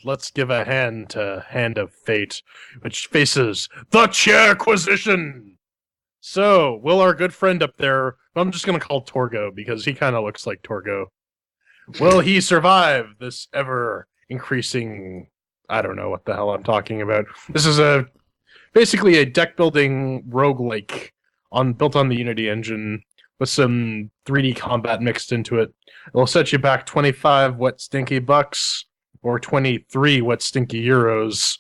let's give a hand to Hand of Fate, which faces the Chairquisition. So, will our good friend up there, I'm just going to call Torgo because he kind of looks like Torgo, will he survive this ever-increasing, I don't know what the hell I'm talking about. This is basically a deck-building roguelike built on the Unity engine with some 3D combat mixed into it. It'll set you back 25 wet stinky bucks or 23 wet stinky euros.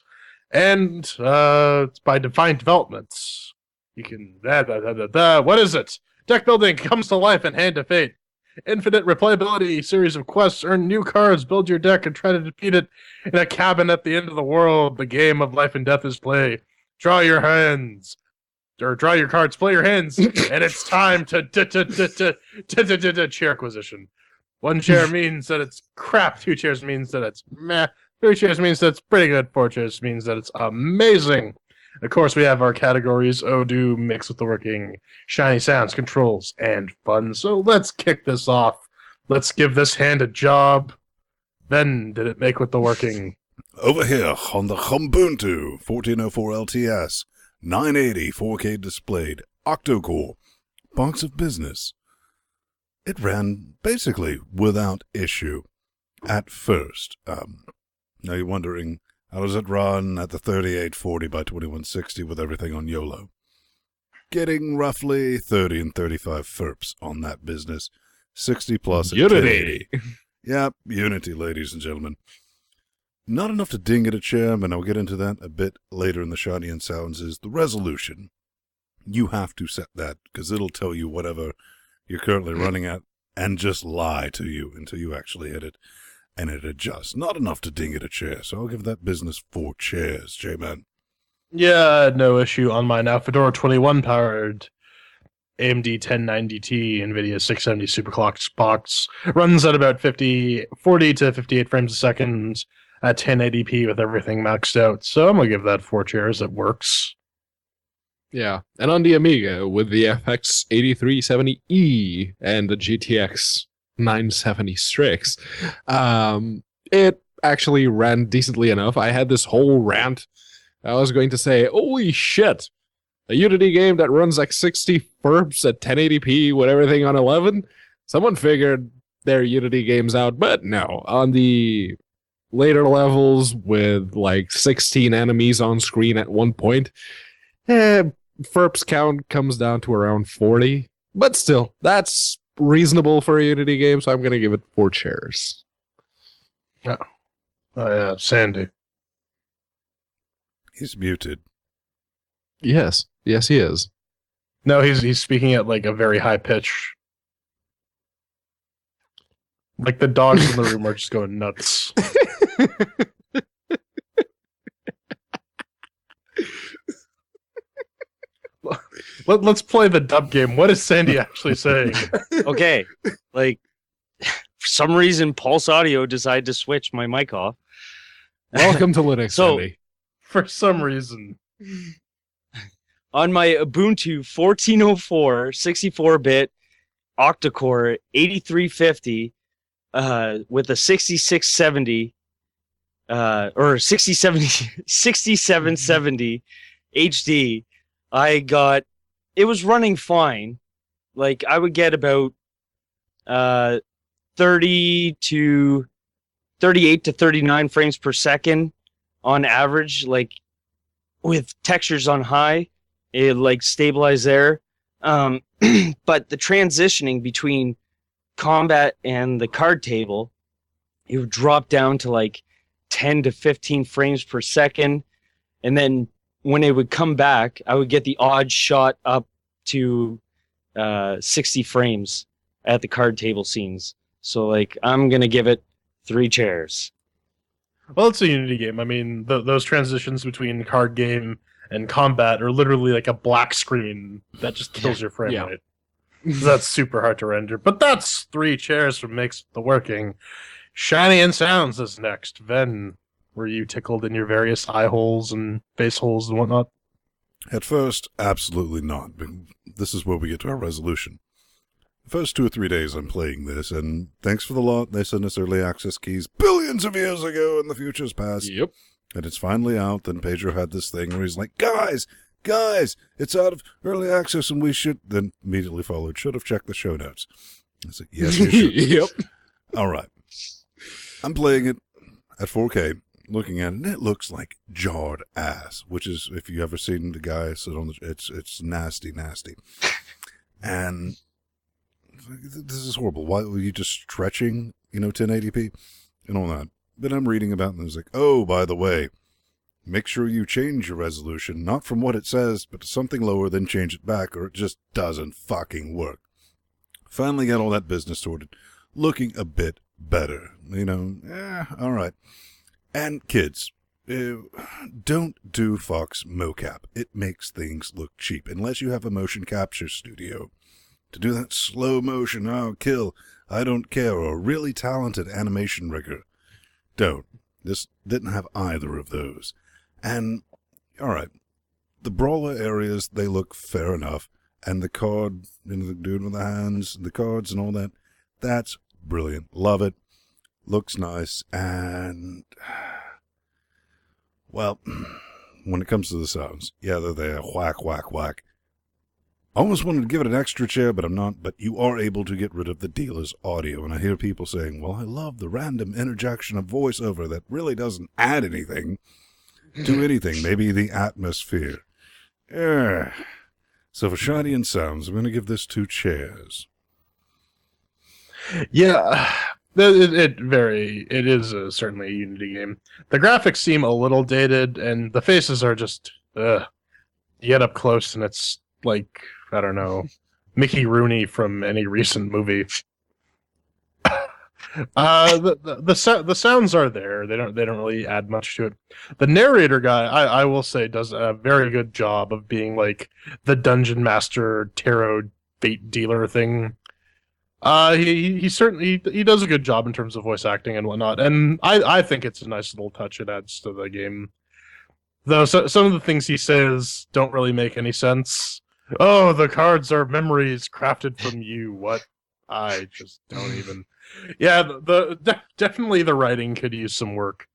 And it's by Defiant Developments. You can... What is it? Deck building comes to life in Hand of Fate. Infinite replayability, series of quests, earn new cards, build your deck, and try to defeat it in a cabin at the end of the world. The game of life and death is play. Draw your hands. Or draw your cards, play your hands, and it's time to Chairquisition. 1 chair means that it's crap, 2 chairs means that it's meh, 3 chairs means that it's pretty good, 4 chairs means that it's amazing. Of course, we have our categories, do, mix with the working, shiny sounds, controls, and fun. So let's kick this off. Let's give this hand a job. Then did it make with the working? Over here on the Ubuntu 1404 LTS. 980 4K displayed, octa-core, box of business. It ran basically without issue at first. Now you're wondering, how does it run at the 3840 by 2160 with everything on YOLO? Getting roughly 30 and 35 FERPs on that business, 60 plus at Unity. 1080. Yep, Unity, ladies and gentlemen. Not enough to ding at a chair, and I'll get into that a bit later in the Shiny and Sounds, is the resolution. You have to set that, because it'll tell you whatever you're currently running at, and just lie to you until you actually hit it, and it adjusts. Not enough to ding at a chair, so I'll give that business 4 chairs, J-Man. Yeah, no issue on my now Fedora 21 powered AMD 1090T NVIDIA 670 Superclock box. Runs at about 40 to 58 frames a second. At 1080p with everything maxed out. So I'm going to give that 4 chairs. It works. Yeah. And on the Amiga with the FX 8370E and the GTX 970 Strix, it actually ran decently enough. I had this whole rant. I was going to say, holy shit, a Unity game that runs like 60 FERPs at 1080p with everything on 11? Someone figured their Unity games out, but no. On the later levels with like 16 enemies on screen at one point, FERPs count comes down to around 40. But still, that's reasonable for a Unity game, so I'm going to give it 4 chairs. Oh, yeah, Sandy. He's muted. Yes, he is. No, he's speaking at like a very high pitch. Like the dogs in the room are just going nuts. Let's play the dub game. What is Sandy actually saying? Okay, like for some reason, Pulse Audio decided to switch my mic off. Welcome to Linux, Sandy. For some reason. On my Ubuntu 1404 64-bit octa-core 8350 with a 6670 or 6770 HD, it was running fine. Like I would get about 38 to 39 frames per second on average, like with textures on high, it like stabilized there. But the transitioning between combat and the card table, it would drop down to like 10 to 15 frames per second. And then when it would come back, I would get the odd shot up to 60 frames at the card table scenes. So like, I'm going to give it 3 chairs. Well, it's a Unity game. I mean, those transitions between card game and combat are literally like a black screen that just kills your frame rate. That's super hard to render. But that's 3 chairs from Makes the Working. Shiny and Sounds is next. Ven, were you tickled in your various eye holes and face holes and whatnot? At first, absolutely not. This is where we get to our resolution. first 2 or 3 days I'm playing this, and thanks for the lot. They sent us early access keys billions of years ago in the future's past. Yep. And it's finally out. Then Pedro had this thing where he's like, guys, it's out of early access and we should... Then immediately followed, should have checked the show notes. I was like, yes, you should. Yep. All right. I'm playing it at 4K, looking at it, and it looks like jarred ass, which is, if you ever seen the guy sit on the... It's nasty. And this is horrible. Why were you just stretching, 1080p and all that? But I'm reading about it, and it's like, oh, by the way, make sure you change your resolution, not from what it says, but to something lower, then change it back, or it just doesn't fucking work. Finally got all that business sorted, looking a bit better, all right. And kids, don't do Fox mocap. It makes things look cheap, unless you have a motion capture studio. To do that slow motion, kill, I don't care, or a really talented animation rigger. Don't. This didn't have either of those. And, alright, the brawler areas, they look fair enough. And the card, the dude with the hands, the cards and all that, that's brilliant. Love it. Looks nice. And, well, when it comes to the sounds, yeah, they're there. Whack, whack, whack. I almost wanted to give it an extra chair, but I'm not. But you are able to get rid of the dealer's audio. And I hear people saying, well, I love the random interjection of voiceover that really doesn't add anything to anything. Maybe the atmosphere. So for shiny and sounds, I'm going to give this 2 chairs. Yeah, it is certainly a Unity game. The graphics seem a little dated, and the faces are just, you get up close and it's like, I don't know, Mickey Rooney from any recent movie. The sounds are there. They don't really add much to it. The narrator guy, I will say, does a very good job of being like the dungeon master tarot bait dealer thing. He certainly does a good job in terms of voice acting and whatnot, and I think it's a nice little touch it adds to the game. Though some of the things he says don't really make any sense. Oh, the cards are memories crafted from you. What? I just don't even. Yeah, definitely the writing could use some work.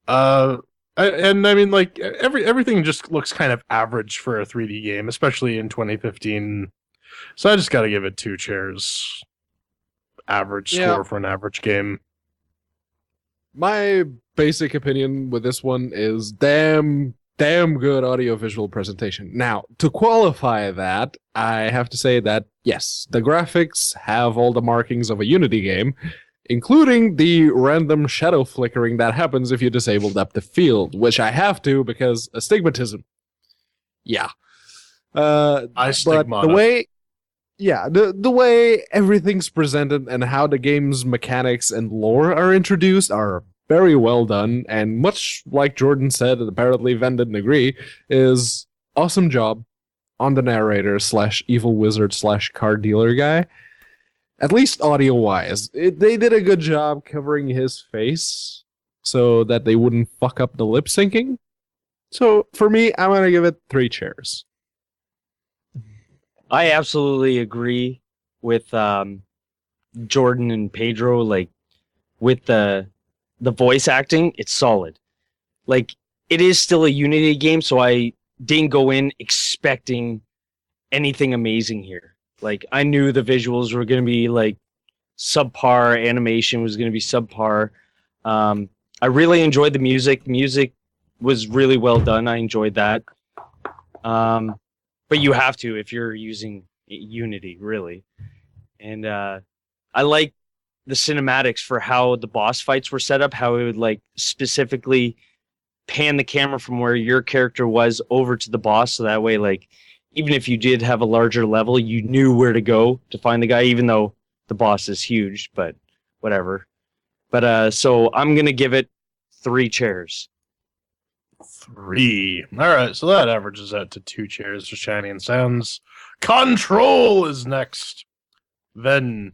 And I mean, like everything just looks kind of average for a 3D game, especially in 2015. So I just got to give it 2 chairs. Average score for an average game. My basic opinion with this one is damn good audio-visual presentation. Now, to qualify that, I have to say that, yes, the graphics have all the markings of a Unity game, including the random shadow flickering that happens if you disable depth of field, which I have to because astigmatism. Yeah. But the way everything's presented and how the game's mechanics and lore are introduced are very well done, and much like Jordan said, and apparently Ven didn't agree, is awesome job on the narrator / evil wizard / card dealer guy. At least audio-wise. They did a good job covering his face so that they wouldn't fuck up the lip syncing. So for me, I'm going to give it 3 chairs. I absolutely agree with Jordan and Pedro. Like, with the voice acting, it's solid. Like, it is still a Unity game, so I didn't go in expecting anything amazing here. Like, I knew the visuals were going to be like subpar, animation was going to be subpar. I really enjoyed the music. The music was really well done. I enjoyed that. But you have to if you're using Unity, really. And I like the cinematics for how the boss fights were set up, how it would like specifically pan the camera from where your character was over to the boss, so that way, like, even if you did have a larger level, you knew where to go to find the guy, even though the boss is huge, but whatever. But so I'm gonna give it 3 chairs. 3. All right, so that averages out to 2 chairs for shiny and sounds. Control is next. Then,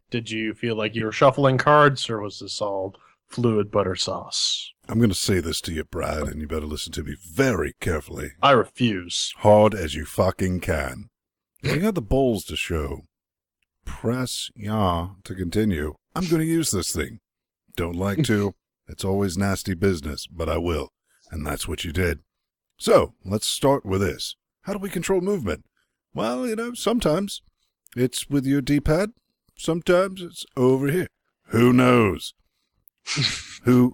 did you feel like you were shuffling cards, or was this all fluid butter sauce? I'm going to say this to you, Brad, and you better listen to me very carefully. I refuse. Hard as you fucking can. You got the balls to show press ya to continue. I'm going to use this thing. Don't like to. It's always nasty business, but I will. And that's what you did. So, let's start with this. How do we control movement? Well, sometimes it's with your D-pad. Sometimes it's over here. Who knows? So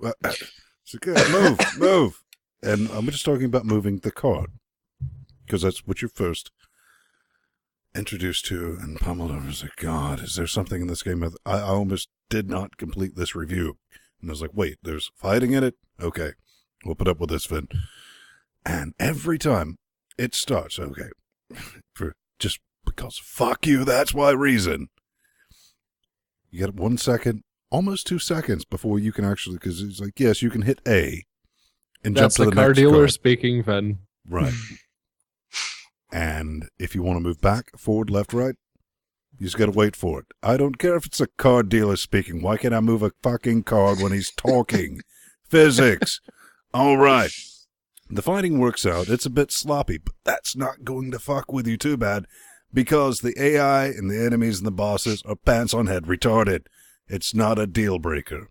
good. Move. And I'm just talking about moving the card. Because that's what you're first introduced to. And Pamela was like, God, is there something in this game? I almost did not complete this review. And I was like, wait, there's fighting in it? Okay, we'll put up with this, Finn. And every time it starts, okay, just because fuck you, that's why reason. You get 1 second, almost 2 seconds before you can actually, because it's like, yes, you can hit A and That's jump to the car next dealer card. speaking, Fen. Right. And if you want to move back, forward, left, right, you just got to wait for it. I don't care if it's a car dealer speaking. Why can't I move a fucking card when he's talking? Physics. All right. The fighting works out. It's a bit sloppy, but that's not going to fuck with you too bad because the AI and the enemies and the bosses are pants on head retarded. It's not a deal breaker.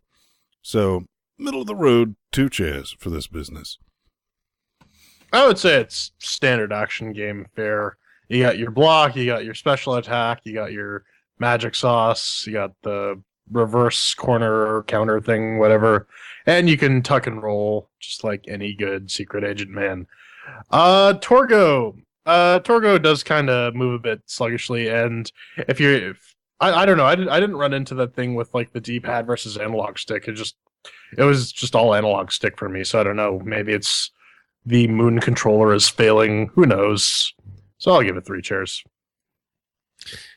So, middle of the road, 2 chairs for this business. I would say it's standard action game fare. You got your block, you got your special attack, you got your magic sauce, you got the reverse corner counter thing, whatever. And you can tuck and roll just like any good secret agent man. Torgo does kind of move a bit sluggishly, and I don't know, I didn't run into that thing with like the D-pad versus analog stick. It was just all analog stick for me, so I don't know. Maybe it's the moon controller is failing. Who knows? So I'll give it 3 chairs.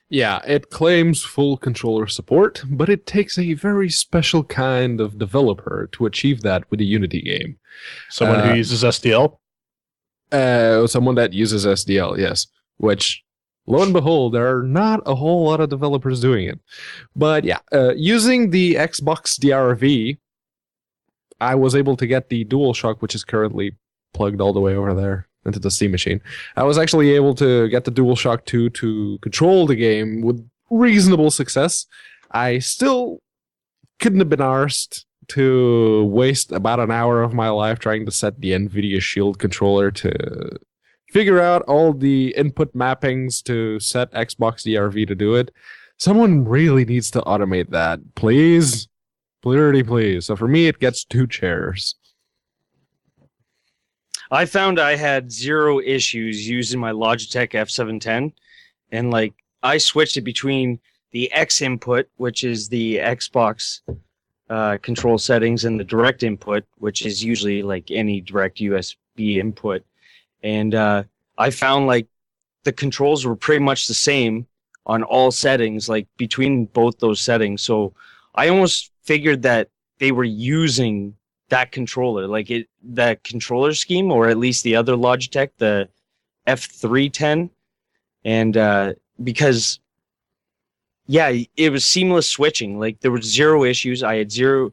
Yeah, it claims full controller support, but it takes a very special kind of developer to achieve that with a Unity game. Someone who uses SDL? Someone that uses SDL, yes. Which, lo and behold, there are not a whole lot of developers doing it. But yeah, using the Xbox DRV, I was able to get the DualShock, which is currently plugged all the way over there into the Steam machine. I was actually able to get the DualShock 2 to control the game with reasonable success. I still couldn't have been arsed to waste about an hour of my life trying to set the NVIDIA Shield controller to figure out all the input mappings to set Xbox DRV to do it. Someone really needs to automate that, please. Please. So for me, it gets 2 chairs. I found I had 0 issues using my Logitech F710, and like I switched it between the X input, which is the Xbox control settings, and the direct input, which is usually like any direct USB input. And I found like the controls were pretty much the same on all settings, like between both those settings. So I almost figured that they were using that controller, like that controller scheme, or at least the other Logitech, the F310. And because, yeah, it was seamless switching. Like there was 0 issues. I had 0,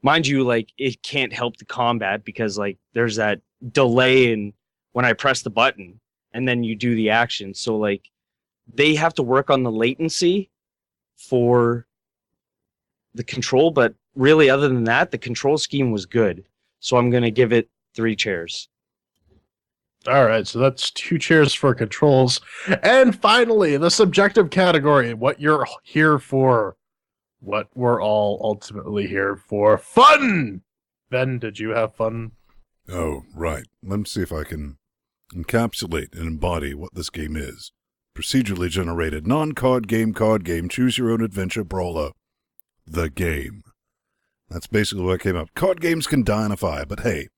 mind you, like it can't help the combat because like there's that delay in when I press the button and then you do the action. So like they have to work on the latency for the control, but really other than that, the control scheme was good. So I'm going to give it 3 chairs. All right, so that's 2 chairs for controls. And finally, the subjective category, what you're here for. What we're all ultimately here for. Fun! Ben, did you have fun? Oh, right. Let me see if I can encapsulate and embody what this game is. Procedurally generated, non-card game, choose your own adventure brawler. The game. That's basically what came up. Card games can die in a fire, but hey,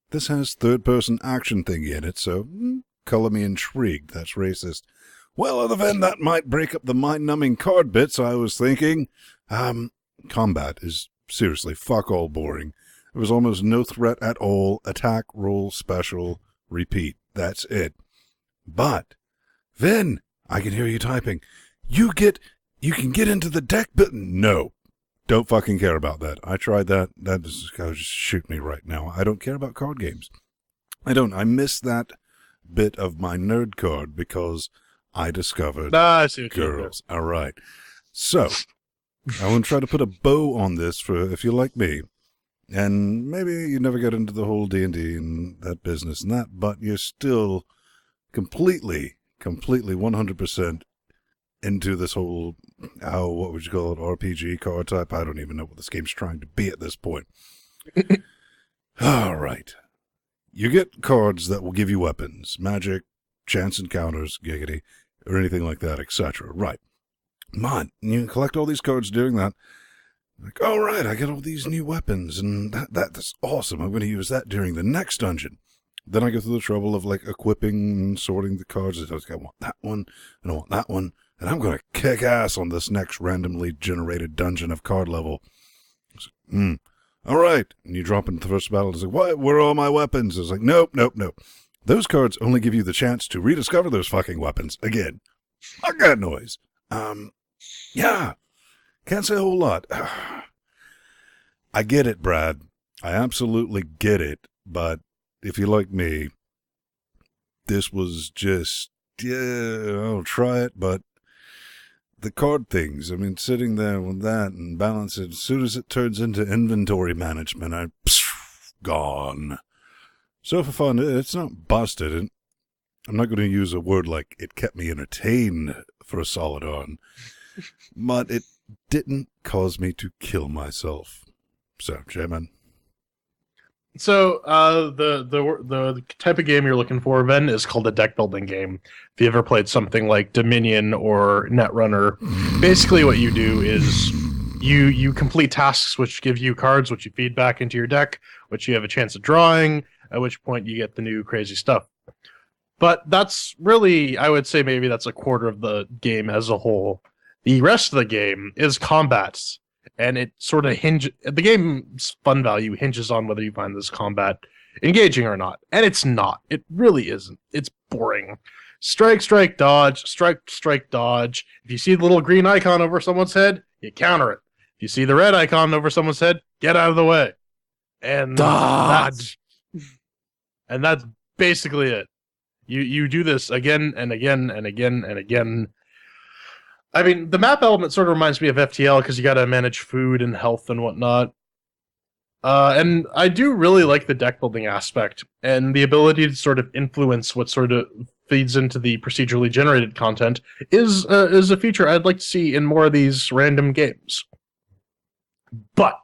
this has third-person action thingy in it, so color me intrigued. That's racist. Well, other than that might break up the mind-numbing card bits, I was thinking, combat is seriously fuck all boring. There was almost no threat at all. Attack, roll, special, repeat. That's it. But, Vin, I can hear you typing. You can get into the deck building. No. Don't fucking care about that. I tried that. That is going to just shoot me right now. I don't care about card games. I miss that bit of my nerd card because I discovered I see what you did there. girls. All right. So, I want to try to put a bow on this for if you're like me, and maybe you never got into the whole D&D and that business and that, but you're still completely 100% into this whole, what would you call it, RPG card type? I don't even know what this game's trying to be at this point. All right. You get cards that will give you weapons, magic, chance encounters, giggity, or anything like that, etc. Right. Come on. You collect all these cards doing that. Like, all right, I get all these new weapons, and that's awesome. I'm going to use that during the next dungeon. Then I go through the trouble of, like, equipping and sorting the cards. I want that one, and I want that one, and I'm going to kick ass on this next randomly generated dungeon of card level. All right. And you drop into the first battle, and it's like, what? Where are all my weapons? It's like, nope. Those cards only give you the chance to rediscover those fucking weapons again. Fuck that noise. Yeah. Can't say a whole lot. I get it, Brad. I absolutely get it. But if you're like me, this was just, I'll try it, but the card things, I mean, sitting there with that and balance it, as soon as it turns into inventory management, gone. So for fun, it's not busted, and I'm not going to use a word like it kept me entertained for a solid on, but it didn't cause me to kill myself. So, J-Man. So, the type of game you're looking for, Ben, is called a deck building game. If you ever played something like Dominion or Netrunner, basically what you do is you complete tasks which give you cards which you feed back into your deck, which you have a chance of drawing, at which point you get the new crazy stuff. But that's really, I would say maybe that's a quarter of the game as a whole. The rest of the game is combats. And it sort of the game's fun value hinges on whether you find this combat engaging or not. And it's not. It really isn't. It's boring. Strike, strike, dodge, strike, strike, dodge. If you see the little green icon over someone's head, you counter it. If you see the red icon over someone's head, get out of the way. And Dodge. That's basically it. You do this again and again and again and again. I mean, the map element sort of reminds me of FTL because you got to manage food and health and whatnot. And I do really like the deck building aspect and the ability to sort of influence what sort of feeds into the procedurally generated content is a feature I'd like to see in more of these random games. But,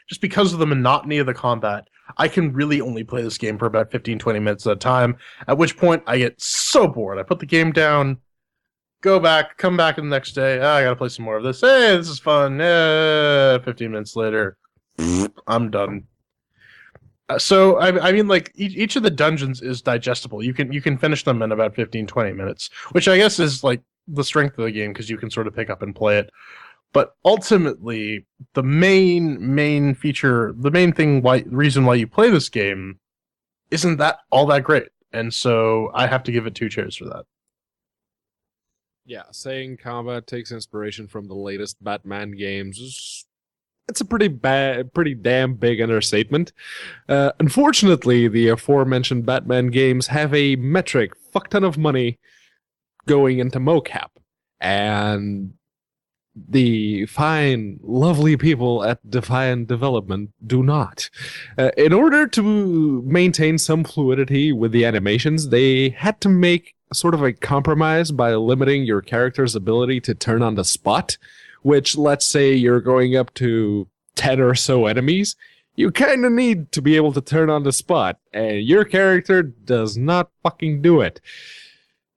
just because of the monotony of the combat, I can really only play this game for about 15-20 minutes at a time, at which point I get so bored. I put the game down, go back, come back the next day. I gotta play some more of this. Hey, this is fun. 15 minutes later, I'm done. So I mean, like each of the dungeons is digestible. You can finish them in about 15-20 minutes, which I guess is like the strength of the game because you can sort of pick up and play it. But ultimately, the main feature, the main thing, reason why you play this game, isn't that all that great. And so I have to give it 2 cheers for that. Yeah, saying combat takes inspiration from the latest Batman games it's a pretty damn big understatement. Unfortunately, the aforementioned Batman games have a metric fuck ton of money going into mocap, and the fine, lovely people at Defiant Development do not. In order to maintain some fluidity with the animations, they had to make sort of a compromise by limiting your character's ability to turn on the spot, which, let's say you're going up to 10 or so enemies, you kind of need to be able to turn on the spot, and your character does not fucking do it.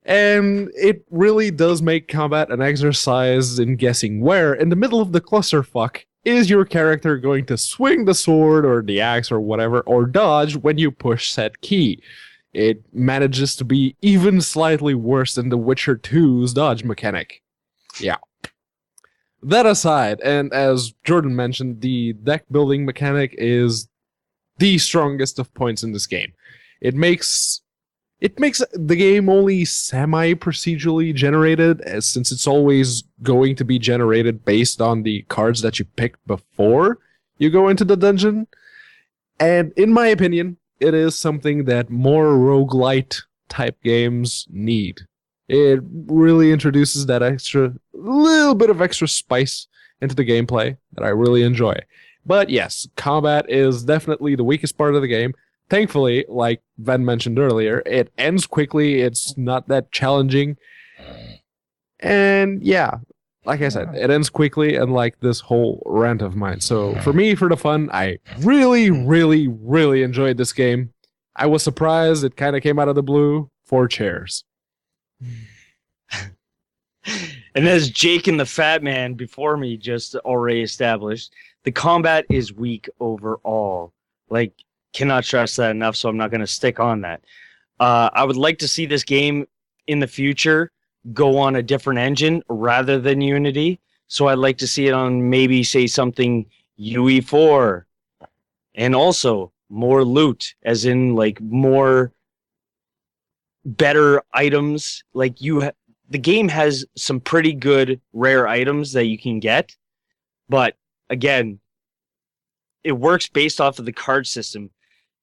And it really does make combat an exercise in guessing where, in the middle of the clusterfuck, is your character going to swing the sword or the axe or whatever, or dodge when you push said key. It manages to be even slightly worse than The Witcher 2's dodge mechanic. Yeah. That aside, and as Jordan mentioned, the deck building mechanic is the strongest of points in this game. It makes the game only semi-procedurally generated, since it's always going to be generated based on the cards that you picked before you go into the dungeon. And in my opinion, it is something that more roguelite type games need. It really introduces that little bit of extra spice into the gameplay that I really enjoy. But yes, combat is definitely the weakest part of the game. Thankfully, like Ven mentioned earlier, it ends quickly. It's not that challenging. And yeah, like I said, it ends quickly, and like this whole rant of mine. So for me, for the fun, I really, really, really enjoyed this game. I was surprised. It kind of came out of the blue. 4 chairs. And as Jake and the Fat Man before me just already established, the combat is weak overall. Like, cannot stress that enough, so I'm not going to stick on that. I would like to see this game in the future go on a different engine rather than Unity. So I'd like to see it on maybe, say, something UE4. And also more loot, as in like more better items. Like the game has some pretty good rare items that you can get. But again, it works based off of the card system.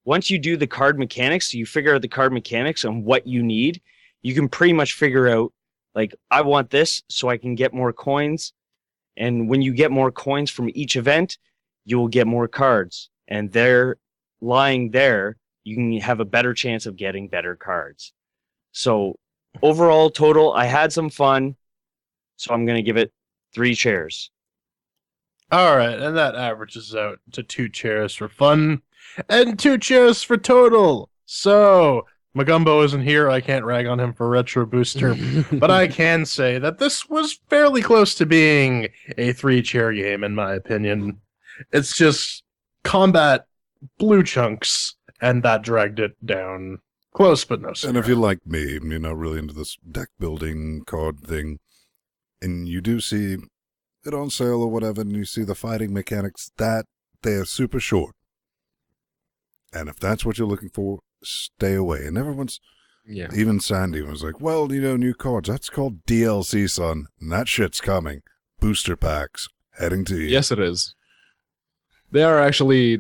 Once you do the card mechanics, you figure out the card mechanics and what you need, you can pretty much figure out, like, I want this so I can get more coins. And when you get more coins from each event, you will get more cards. And they're lying there, you can have a better chance of getting better cards. So overall total, I had some fun. So I'm going to give it 3 chairs. All right, and that averages out to 2 chairs for fun and 2 chairs for total. So Magumbo isn't here. I can't rag on him for Retro Booster, but I can say that this was fairly close to being a 3-chair game, in my opinion. It's just combat, blue chunks, and that dragged it down. Close, but no cigar. And if you're like me, you're not really into this deck building card thing, and you do see it on sale or whatever, and you see the fighting mechanics, that they're super short. And if that's what you're looking for, stay away. And everyone's, even Sandy was like, well, new cards, that's called DLC, son. And that shit's coming. Booster packs heading to you. Yes, it is. They are actually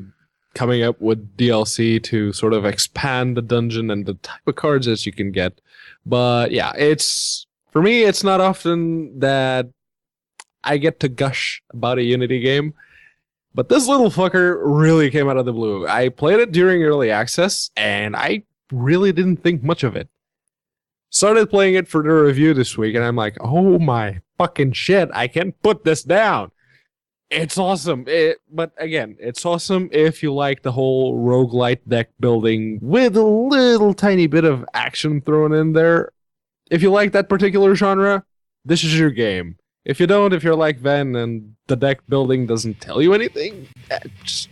coming up with DLC to sort of expand the dungeon and the type of cards that you can get. But yeah, for me, it's not often that I get to gush about a Unity game. But this little fucker really came out of the blue. I played it during early access, and I really didn't think much of it. Started playing it for the review this week, and I'm like, oh my fucking shit, I can't put this down. It's awesome. But again, it's awesome if you like the whole roguelite deck building with a little tiny bit of action thrown in there. If you like that particular genre, this is your game. If you don't, if you're like Ven and the deck building doesn't tell you anything, just,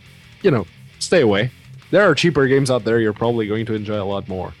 stay away. There are cheaper games out there you're probably going to enjoy a lot more.